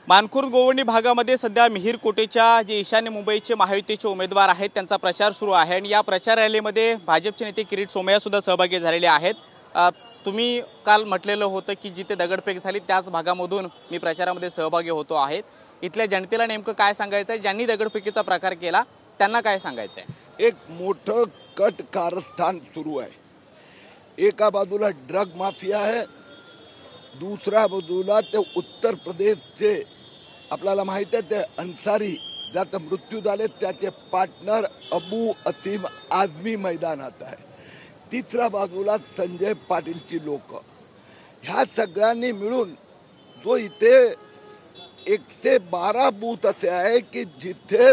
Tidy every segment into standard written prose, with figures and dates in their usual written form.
मानखुर्द गोवंडी भागामध्ये सध्या मिहीर कोटेच्या जे ईशान्य मुंबईचे महायुतीचे उमेदवार आहेत त्यांचा प्रचार सुरू आहे आणि या प्रचार रॅलीमध्ये भाजपचे नेते किरीट सोमय्या सुद्धा सहभागी झालेले आहेत। तुम्ही काल म्हटलेलं होतं की जिथे दगडफेक झाली त्याच भागामधून मी प्रचारामध्ये सहभागी होतो आहे। इथल्या जनतेला नेमकं काय सांगायचं आहे, ज्यांनी दगडफेकीचा प्रकार केला त्यांना काय सांगायचं आहे? एक मोठं कट कारस्थान सुरू आहे। एका बाजूला ड्रग माफिया आहे, दुसऱ्या बाजूला ते उत्तर प्रदेशचे आपल्याला माहिती आहे ते अन्सारी ज्याचा मृत्यू झाले त्याचे पार्टनर अबू असीम आझमी मैदानात आहे। तिसऱ्या बाजूला संजय पाटीलची लोक, ह्या सगळ्यांनी मिळून जो इथे 112 बूथ असे आहे की जिथे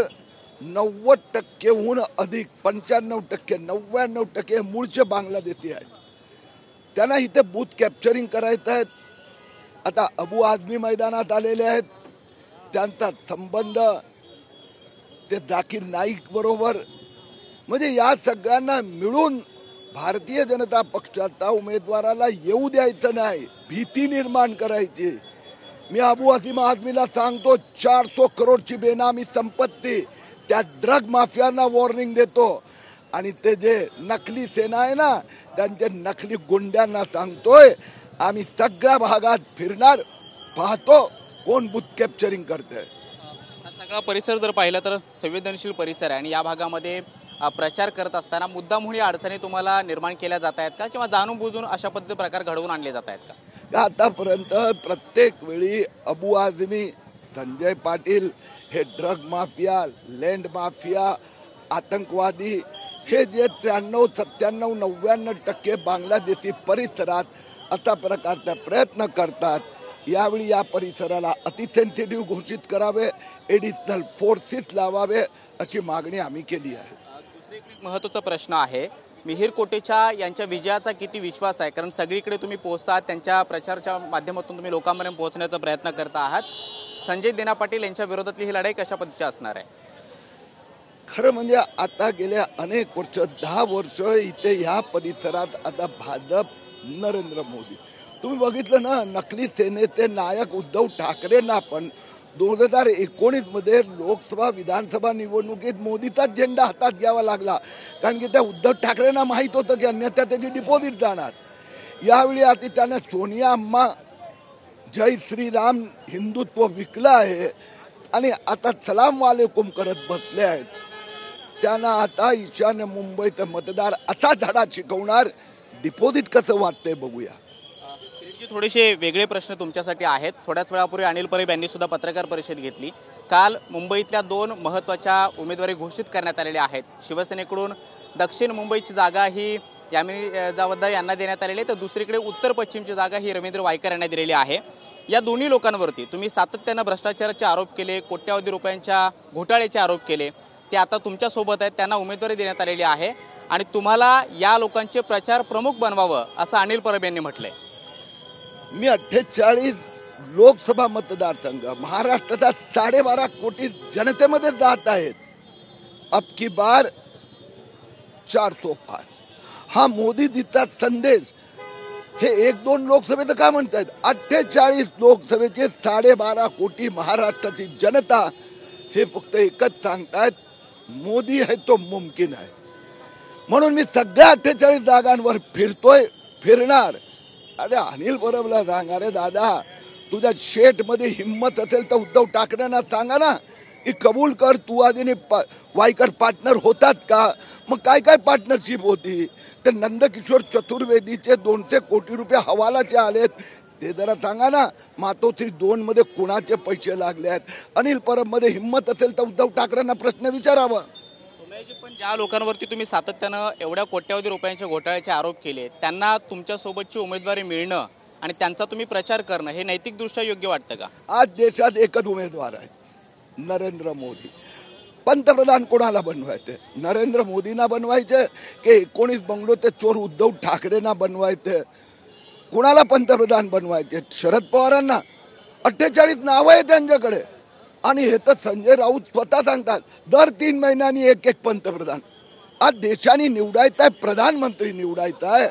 90% अधिक 95% 99% मूळचे बांगलादेशी आहेत। त्यांना इथे बूथ कॅप्चरिंग करायचं आहे। आता अबू आझमी मैदानात आलेले आहेत, त्यांचा संबंध ते जाकीर नाईक बरोबर, म्हणजे या सगळ्यांना मिळून भारतीय जनता पक्षाचा उमेदवाराला येऊ द्यायचं नाही, भीती निर्माण करायची। मी अबू असीम आझमीला सांगतो 400 करोडची बेनामी संपत्ती त्या ड्रग माफियांना वॉर्निंग देतो आणि ते जे नकली सेना आहे ना त्यांचे नकली गुंड्यांना सांगतोय आम्ही सगळ्या भागात फिरणार, पाहतो कोण बूथ कॅप्चरिंग करते। सगळा परिसर जर पाहिला तर संवेदनशील परिसर आहे आणि या भागामध्ये प्रचार करत असताना मुद्दामहून अडचणी तुम्हाला निर्माण केल्या जात आहेत का किंवा जाणून बुजून अशा पद्धतीचे प्रकार घडवून आणले जात आहेत का? आतापर्यंत प्रत्येक वेळी अबू आझमी, संजय पाटील हे ड्रग माफिया, लँड माफिया, आतंकवादी हे जे 93, 97, 99% बांगलादेशी परिसरात असा प्रकारचा प्रयत्न करतात। यावेळी या परिसराला अतिसेन्सिटिव्ह घोषित करावे, एडिशनल फोर्सेस लावावे अशी मागणी आम्ही केली आहे। दुसरा एक महत्त्वाचा प्रश्न आहे, मिहीर कोटेच्या यांच्या विजयाचा किती विश्वास आहे? कारण सगळीकडे तुम्ही पोहोचतात, त्यांच्या प्रचाराच्या माध्यमातून तुम्ही लोकांपर्यंत पोहोचण्याचा प्रयत्न करता आहात। संजय देना पाटील यांच्या विरोधातली ही लढाई कशा पद्धतीची असणार आहे? खरं म्हणजे आता गेल्या अनेक वर्ष 10 वर्ष इथे ह्या परिसरात आता भाजप, नरेंद्र मोदी, तुम्ही बघितलं ना, नकली सेनेचे नायक उद्धव ठाकरेंना पण 2019 मध्ये लोकसभा विधानसभा निवडणुकीत मोदीचाच झेंडा हातात घ्यावा लागला, कारण की त्या उद्धव ठाकरेंना माहीत होतं की अन्यथा त्याची डिपॉझिट जाणार। यावेळी आता त्याने सोनिया अम्मा जय श्रीराम हिंदुत्व विकलं आहे आणि आता सलाम वालेकुम करत बसले आहेत। त्यांना आता ईशान्य मुंबईचा मतदार असा धडा शिकवणार, डिपॉझिट कसं वाटतंय बघूया। थोडेसे वेगळे प्रश्न तुमच्यासाठी आहेत। थोड्याच वेळापूर्वी अनिल परब यांनी सुद्धा पत्रकार परिषद घेतली। काल मुंबईतल्या 2 महत्त्वाच्या उमेदवारी घोषित करण्यात आलेल्या आहेत। शिवसेनेकडून दक्षिण मुंबईची जागा ही यामिनी जावद्दा यांना देण्यात आलेली आहे, तर दुसरीकडे उत्तर पश्चिमची जागा ही रवींद्र वायकर यांना दिलेली आहे। या दोन्ही लोकांवरती तुम्ही सातत्यानं भ्रष्टाचाराचे आरोप केले, कोट्यावधी रुपयांच्या घोटाळ्याचे आरोप केले, ते आता तुमच्यासोबत आहेत, त्यांना उमेदवारी देण्यात आलेली आहे आणि तुम्हाला या लोकांचे प्रचार प्रमुख बनवावं असं अनिल परब यांनी म्हटलंय। मी 48 लोकसभा मतदारसंघ महाराष्ट्राचा 12.5 कोटी जनतेमध्ये जात आहेत। अब की बार 400 पार हा मोदीजीचा संदेश हे 1-2 लोकसभेचं का म्हणतायत? 48 लोकसभेचे 12.5 कोटी महाराष्ट्राची जनता हे फक्त एकच सांगतायत, मोदी है तो मुमकिन है। म्हणून मी सगळ्या 48 जागांवर फिरतोय, फिरणार। अरे अनिल परबला सांगा, रे दादा तुझ्या शेट मध्ये हिम्मत असेल तर उद्धव ठाकरेंना सांगा ना की कबूल कर, तू आधीने वायकर पार्टनर होतात का? मग काय काय पार्टनरशिप होती? ते नंदकिशोर चतुर्वेदीचे 200 कोटी रुपये हवालाचे आलेत, ते जरा सांगा ना। मातोश्री 2 मध्ये कुणाचे पैसे लागले आहेत? अनिल परब मध्ये हिम्मत असेल तर उद्धव ठाकरेंना प्रश्न विचारावा। पण ज्या लोकांवरती तुम्ही सातत्यानं एवढ्या कोट्यावधी रुपयांचे घोटाळ्याचे आरोप केले, त्यांना तुमच्यासोबतची उमेदवारी मिळणं आणि त्यांचा तुम्ही प्रचार करणं हे नैतिकदृष्ट्या योग्य वाटतं का? आज देशात एकच उमेदवार आहे, नरेंद्र मोदी। पंतप्रधान कोणाला बनवायचे? नरेंद्र मोदींना बनवायचे की 19 बंगलोचे चोर उद्धव ठाकरेंना बनवायचे? कुणाला पंतप्रधान बनवायचे? शरद पवारांना 48 नावं आहे त्यांच्याकडे आणि हे तर संजय राऊत स्वतः सांगतात दर 3 महिन्यांनी एक पंतप्रधान। आज देशाने निवडायचं आहे, प्रधानमंत्री निवडायचं आहे,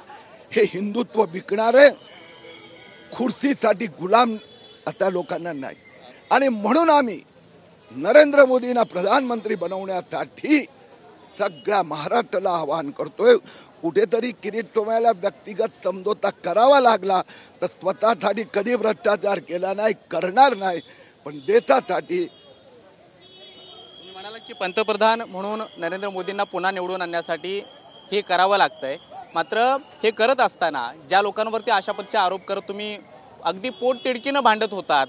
हे हिंदुत्व विकणार आहे खुर्चीसाठी गुलाम आता लोकांना नाही। आणि म्हणून आम्ही नरेंद्र मोदींना प्रधानमंत्री बनवण्यासाठी सगळ्या महाराष्ट्राला आवाहन करतोय. कुठेतरी किरीट सोमय्याला व्यक्तिगत समझोता करावा लागला तर स्वतःसाठी कधी भ्रष्टाचार केला नाही, करणार नाही, पण देशासाठी. तुम्ही म्हणाला की पंतप्रधान म्हणून नरेंद्र मोदींना पुन्हा निवडून आणण्यासाठी हे करावं लागतंय. मात्र हे करत असताना ज्या लोकांवरती अशा पद्धतीचे आरोप करत तुम्ही अगदी पोटतिडकीनं भांडत होतात,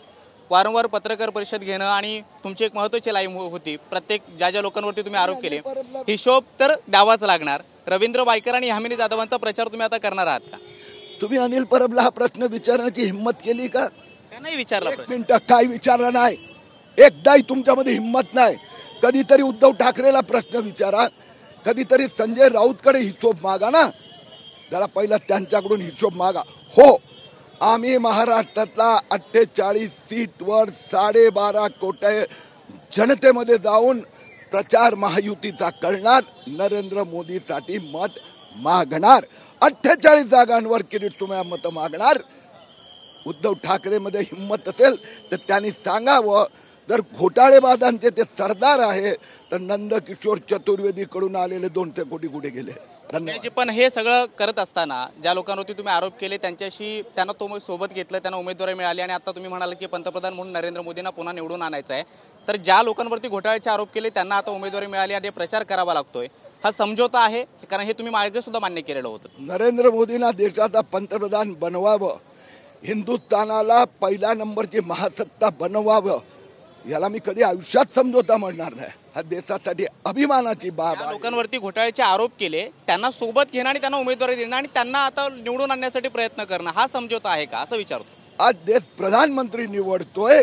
वारंवार पत्रकार परिषद घेणं आणि तुमची एक महत्त्वाची लाईन होती, प्रत्येक ज्या लोकांवरती तुम्ही आरोप केले हिशोब तर द्यावाच लागणार. रवींद्र वायकर आणि यामिनी जाधवांचा प्रचार तुम्ही आता करणार आहात का? तुम्ही अनिल परबला हा प्रश्न विचारण्याची हिंमत केली का? त्यांनाही विचारला एक मिनिट, काय विचारलं नाही? एकदाही तुमच्यामध्ये हिंमत नाही. कधीतरी उद्धव ठाकरेला प्रश्न विचारा, कधीतरी संजय राऊतकडे हिशोब मागा ना. जरा पहिला त्यांच्याकडून हिशोब मागा. हो, आम्ही महाराष्ट्रातला 48 सीटवर 12.5 कोटी जनतेमध्ये जाऊन प्रचार महायुतीचा करणार, नरेंद्र मोदीसाठी मत मागणार. 48 जागांवर किरीट सोमय्या मत मागणार. उद्धव ठाकरेमध्ये हिंमत असेल तर त्यांनी सांगावं. जर घोटाळेबाजांचे ते सरदार आहे तर नंदकिशोर चतुर्वेदीकडून आलेले 200 कोटी कुठे गेले? धन्यवाद. पण हे सगळं करत असताना ज्या लोकांवरती तुम्ही आरोप केले त्यांच्याशी त्यांना तुम्ही सोबत घेतलं, त्यांना उमेदवारी मिळाली आणि आता तुम्ही म्हणाल की पंतप्रधान म्हणून नरेंद्र मोदींना पुन्हा निवडून आणायचं आहे, तर ज्या लोकांवरती घोटाळ्याचे आरोप केले त्यांना आता उमेदवारी मिळाली आणि प्रचार करावा लागतोय, हा समझोता आहे? कारण हे तुम्ही मागे सुद्धा मान्य केलेलं होतं. नरेंद्र मोदींना देशाचा पंतप्रधान बनवावं, हिंदुस्थानाला पहिल्या नंबरची महासत्ता बनवावं, याला मी कधी आयुष्यात समझोता म्हणणार नाही. हा देशासाठी अभिमानाची बाब आहे. लोकांवरती घोटाळ्याचे आरोप केले त्यांना सोबत घेणं आणि त्यांना उमेदवारी देणं आणि त्यांना आता निवडून आणण्यासाठी प्रयत्न करणं, हा समझोता आहे का असं विचारतो. आज देश प्रधानमंत्री निवडतोय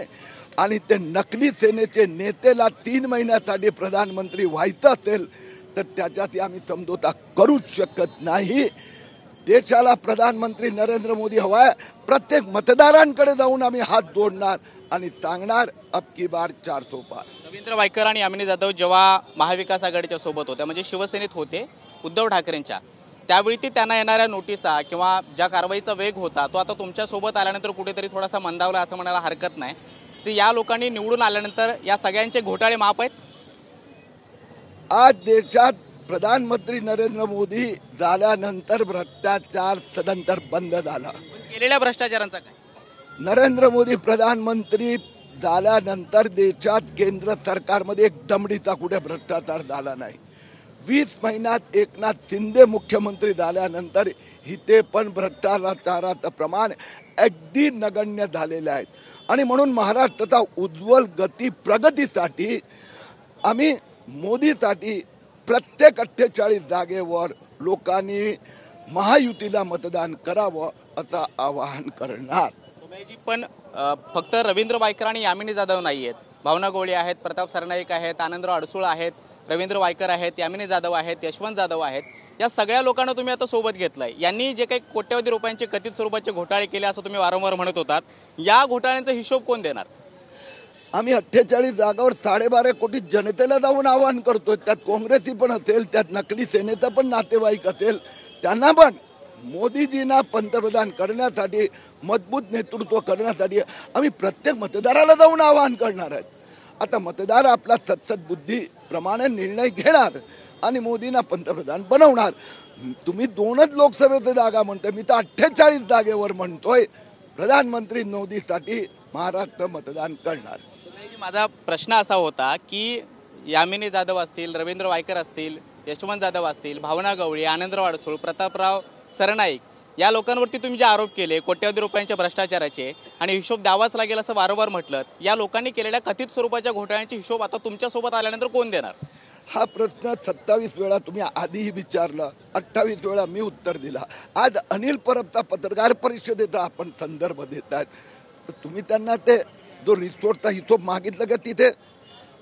आणि ते नकली सेनेचे नेतेला 3 महिन्यासाठी प्रधानमंत्री व्हायचं असेल तर त्याच्यात आम्ही समझोता करूच शकत नाही. देशाला प्रधानमंत्री नरेंद्र मोदी हवाय. प्रत्येक मतदारांकडे जाऊन आम्ही हात जोडणार आणि सांगणार अब की बार 400 पार. रवींद्र वायकर आणि यामिनी जाधव जेव्हा महाविकास आघाडीच्या सोबत होत्या, म्हणजे शिवसेनेत होते उद्धव ठाकरेंच्या, त्यावेळी ती त्यांना येणाऱ्या नोटिसा किंवा ज्या कारवाईचा वेग होता तो आता तुमच्या सोबत आल्यानंतर कुठेतरी थोडासा मंदावला असं म्हणायला हरकत नाही. ते या लोकांनी निवडून आल्यानंतर या सगळ्यांचे घोटाळे माफ आहेत? आज देशात प्रधानमंत्री नरेंद्र मोदी झाल्यानंतर भ्रष्टाचार सदंतर बंद झाला. केलेल्या भ्रष्टाचारांचा काय? नरेंद्र मोदी प्रधानमंत्री झाल्यानंतर देशात केंद्र सरकारमध्ये एक दमडीचा कुठे भ्रष्टाचार झाला नाही. 20 महिन्यात एकनाथ शिंदे मुख्यमंत्री झाल्यानंतर इथे पण भ्रष्टाचाराचं प्रमाण अगदी नगण्य झालेलं आहे. आणि म्हणून महाराष्ट्राचा उज्ज्वल गती प्रगतीसाठी आम्ही मोदीसाठी प्रत्येक 48 जागेवर लोकांनी महायुतीला मतदान करावं असं आवाहन करणार. पण फक्त रवींद्र वायकर आणि यामिनी जाधव नाही आहेत, भावना गवळी आहेत, प्रताप सरनाईक आहेत, आनंदराव अडसूळ आहेत, रवींद्र वायकर आहेत, यामिनी जाधव आहेत, यशवंत जाधव आहेत. या सगळ्या लोकांना तुम्ही आता सोबत घेतलंय. यांनी जे काही कोट्यवधी रुपयांचे कथित स्वरूपाचे घोटाळे केले असं तुम्ही वारंवार म्हणत होतात, या घोटाळ्यांचा हिशोब कोण देणार? आम्ही 48 जागावर 12.5 कोटी जनतेला जाऊन आवाहन करतोय. त्यात काँग्रेसी पण असेल, त्यात नकली सेनेचा पण नातेवाईक असेल, त्यांना पण मोदीजींना पंतप्रधान करण्यासाठी, मजबूत नेतृत्व करण्यासाठी आम्ही प्रत्येक मतदाराला जाऊन आवाहन करणार आहेत. आता मतदार आपला सत्सद्बुद्धी प्रमाणे निर्णय घेणार आणि मोदींना पंतप्रधान बनवणार. तुम्ही 2च लोकसभेच्या जागा म्हणतोय, मी तर 48 जागेवर म्हणतोय. प्रधानमंत्री मोदीसाठी महाराष्ट्र मतदान करणार. माझा प्रश्न असा होता की यामिनी जाधव असतील, रवींद्र वायकर असतील, यशवंत जाधव असतील, भावना गवळी, आनंदराव अडसूळ, प्रतापराव सरनाईक, या लोकांवरती तुम्ही जे आरोप केले कोट्यवधी रुपयांच्या भ्रष्टाचाराचे आणि हिशोब द्यावाच लागेल असं वारंवार म्हटलं, या लोकांनी केलेल्या कथित स्वरूपाच्या घोटाळ्यांचे हिशोब आता तुमच्यासोबत आल्यानंतर कोण देणार? हा प्रश्न 27 वेळा तुम्ही आधीही विचारला, 28 वेळा मी उत्तर दिला. आज अनिल परबचा पत्रकार परिषदेचा आपण संदर्भ देतात, तर तुम्ही त्यांना ते जो रिसोर्टचा हिशोब मागितलं का तिथे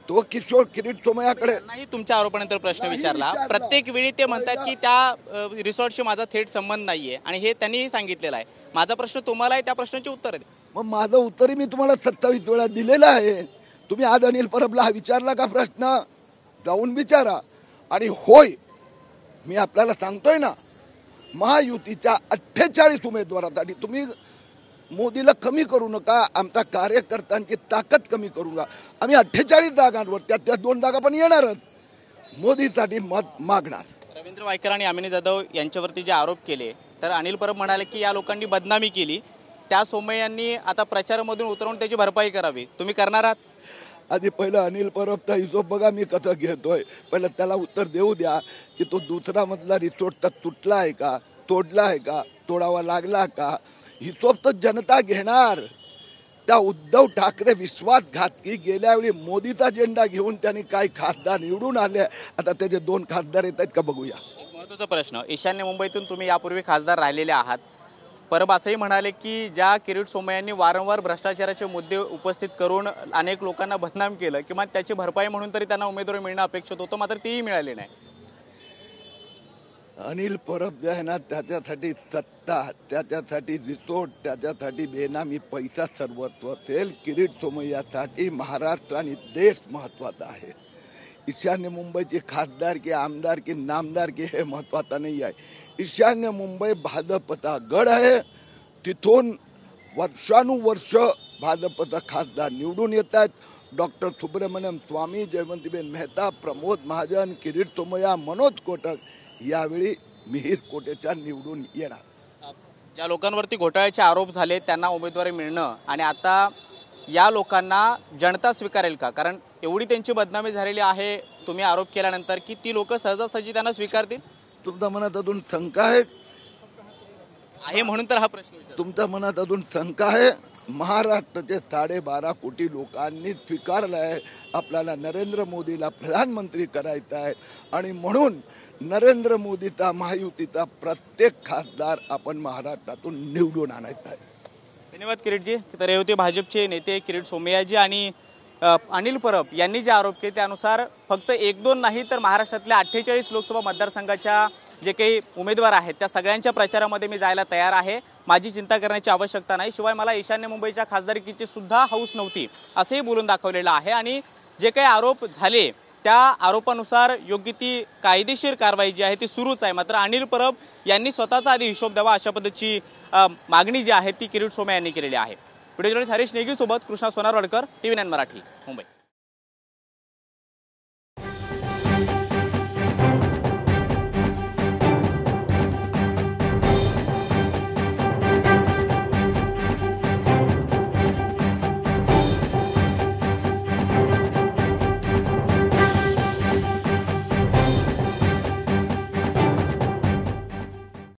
तो किशोर किरीट सोमय्याकडे नाही तुमच्या आरोपानंतर प्रश्न विचारला. प्रत्येक वेळी ते म्हणतात की त्या रिसॉर्टशी माझा थेट संबंध नाहीये आणि हे त्यांनीही सांगितलेलं आहे. माझा प्रश्न तुम्हाला आहे, त्या प्रश्नाची उत्तर द्या. मग माझं उत्तरही मी तुम्हाला 27 वेळा दिलेलं आहे. तुम्ही आज अनिल परबला हा विचारला का प्रश्न? जाऊन विचारा. आणि होय, मी आपल्याला सांगतोय ना, महायुतीच्या 48 उमेदवारासाठी तुम्ही मोदीला कमी करू नका, आमच्या कार्यकर्त्यांची ताकद कमी करू नका. आम्ही 48 जागांवर त्या 2 जागा पण येणारच, मोदीसाठी मत मागणार. रवींद्र वायकर आणि अमिनी जाधव यांच्यावरती जे आरोप केले तर अनिल परब म्हणाले की या लोकांनी बदनामी केली, त्या सोमय्यांनी आता प्रचारामधून उतरवून त्याची भरपाई करावी. तुम्ही करणार आहात? आधी पहिलं अनिल परबचा हिशोब बघा मी कसं घेतोय. पहिलं त्याला उत्तर देऊ द्या की तो दुसरा मधला रिसोर्ट तर तुटला आहे का, तोडला आहे का, तोडावा लागला का, हिशोब तर जनता घेणार. त्या उद्धव ठाकरे विश्वासघातकी गेल्या वेळी मोदीचा झेंडा घेऊन त्यांनी काही खासदार निवडून आले, आता त्याचे 2 खासदार येत आहेत का बघूया. एक महत्त्वाचा प्रश्न, ईशान्य मुंबईतून तुम्ही यापूर्वी खासदार राहिलेले आहात. परब असंही म्हणाले की ज्या किरीट सोमय्यांनी वारंवार भ्रष्टाचाराचे मुद्दे उपस्थित करून अनेक लोकांना बदनाम केलं, किंवा त्याची भरपाई म्हणून तरी त्यांना उमेदवारी मिळणं अपेक्षित होतं, मात्र तेही मिळाले नाही. अनिल परब जे आहे ना, त्याच्यासाठी सत्ता, त्याच्यासाठी रिसोर्ट, त्याच्यासाठी बेनामी पैसा सर्वस्व असेल. किरीट सोमय्यासाठी महाराष्ट्र आणि देश महत्त्वाचा आहे. ईशान्य मुंबईची खासदारकी, आमदारकी, नामदारकी हे महत्त्वाचं नाही आहे. ईशान्य मुंबई भाजपचा गड आहे, तिथून वर्षानुवर्ष भाजपचा खासदार निवडून येत आहेत. डॉक्टर सुब्रमण्यम स्वामी, जयवंतीबेन मेहता, प्रमोद महाजन, किरीट सोमय्या, मनोज कोटक यावेळी मिहिर कोटेच्या निवडून येणार. ज्या लोकांवरती घोटाळ्याचे आरोप झाले त्यांना उमेदवारी मिळणं, आणि आता या लोकांना जनता स्वीकारेल का? कारण एवढी त्यांची बदनामी झालेली आहे तुम्ही आरोप केल्यानंतर, की ती लोक सहजासहजी त्यांना स्वीकारतील. तुमच्या मनात अजून शंका आहे? म्हणून तर हा प्रश्न विचारतो. तुमच्या मनात अजून शंका आहे? महाराष्ट्राचे 12.5 कोटी लोकांनी स्वीकारलं आहे आपल्याला नरेंद्र मोदीला प्रधानमंत्री करायचं आहे, आणि म्हणून नरेंद्र मोदीचा, महायुतीचा प्रत्येक खासदार आपण महाराष्ट्रातून निवडून आणायचा आहे. धन्यवाद किरीटजी. तर हे होते भाजपचे नेते किरीट सोमय्याजी आणि अनिल परब यांनी जे आरोप केले त्यानुसार फक्त 1-2 नाही तर महाराष्ट्रातल्या 48 लोकसभा मतदारसंघाच्या जे काही उमेदवार आहेत त्या सगळ्यांच्या प्रचारामध्ये मी जायला तयार आहे. माझी चिंता करण्याची आवश्यकता नाही. शिवाय मला ईशान्य मुंबईच्या खासदारकीची सुद्धा हौस नव्हती असंही बोलून दाखवलेलं आहे. आणि जे काही आरोप झाले त्या आरोपानुसार योग्य ती कायदेशीर कारवाई जी आहे ती सुरूच आहे. मात्र अनिल परब यांनी स्वतःचा आधी हिशोब द्यावा अशा पद्धतीची मागणी जी आहे ती किरीट सोमय्या यांनी केलेली आहे. व्हिडिओ जर्नलिस्ट हरीश नेगी सोबत कृष्णा सोनारवाडकर, TV9 मराठी, मुंबई.